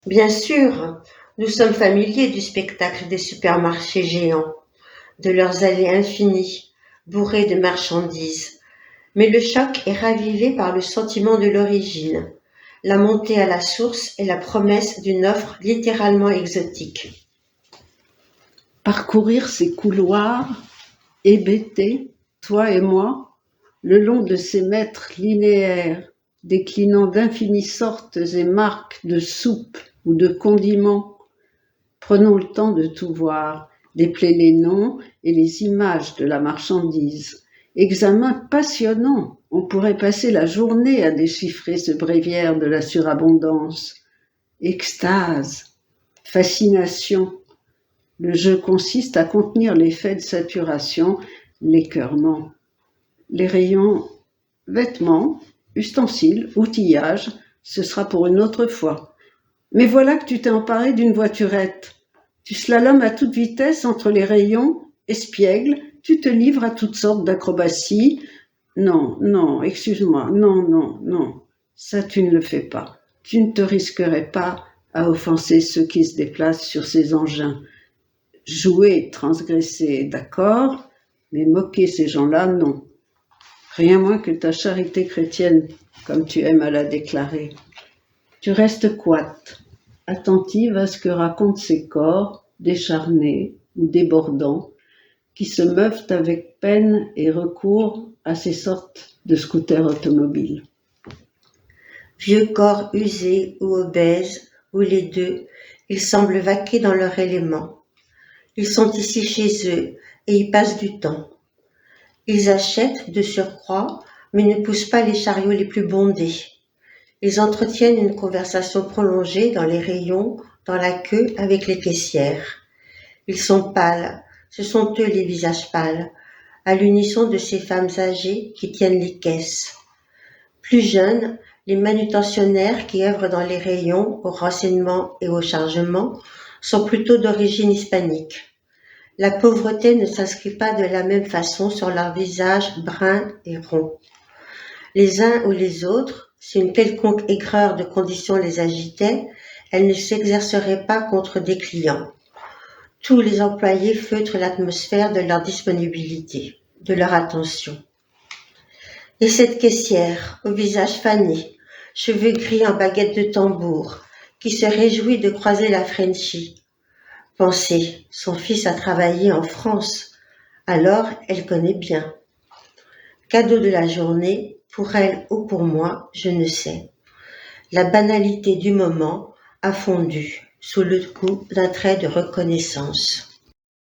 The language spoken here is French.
Bien sûr, nous sommes familiers du spectacle des supermarchés géants, de leurs allées infinies, bourrées de marchandises. Mais le choc est ravivé par le sentiment de l'origine, la montée à la source et la promesse d'une offre littéralement exotique. Parcourir ces couloirs, hébétés, toi et moi, le long de ces mètres linéaires, déclinant d'infinies sortes et marques de soupes ou de condiments, prenons le temps de tout voir, d'épeler les noms et les images de la marchandise. Examen passionnant, on pourrait passer la journée à déchiffrer ce bréviaire de la surabondance. Extase, fascination. Le jeu consiste à contenir l'effet de saturation, l'écœurement. Les rayons vêtements, ustensiles, outillages, ce sera pour une autre fois. Mais voilà que tu t'es emparé d'une voiturette. Tu slalomes à toute vitesse entre les rayons, espiègle, tu te livres à toutes sortes d'acrobaties. Non, non, excuse-moi, non, non, non, ça tu ne le fais pas. Tu ne te risquerais pas à offenser ceux qui se déplacent sur ces engins. Jouer, transgresser, d'accord, mais moquer ces gens-là, non. Rien moins que ta charité chrétienne, comme tu aimes à la déclarer. Tu restes coite, attentive à ce que racontent ces corps, décharnés ou débordants, qui se meuvent avec peine et recours à ces sortes de scooters automobiles. Vieux corps usés ou obèses, ou les deux, ils semblent vaquer dans leur élément. Ils sont ici chez eux et y passent du temps. Ils achètent de surcroît, mais ne poussent pas les chariots les plus bondés. Ils entretiennent une conversation prolongée dans les rayons, dans la queue avec les caissières. Ils sont pâles, ce sont eux les visages pâles, à l'unisson de ces femmes âgées qui tiennent les caisses. Plus jeunes, les manutentionnaires qui œuvrent dans les rayons, au renseignement et au chargement, sont plutôt d'origine hispanique. La pauvreté ne s'inscrit pas de la même façon sur leurs visages bruns et ronds. Les uns ou les autres, si une quelconque aigreur de conditions les agitait, elles ne s'exerceraient pas contre des clients. Tous les employés feutrent l'atmosphère de leur disponibilité, de leur attention. Et cette caissière, au visage fané, cheveux gris en baguette de tambour, qui se réjouit de croiser la Frenchie. Pensez, son fils a travaillé en France, alors elle connaît bien. Cadeau de la journée, pour elle ou pour moi, je ne sais. La banalité du moment a fondu sous le coup d'un trait de reconnaissance.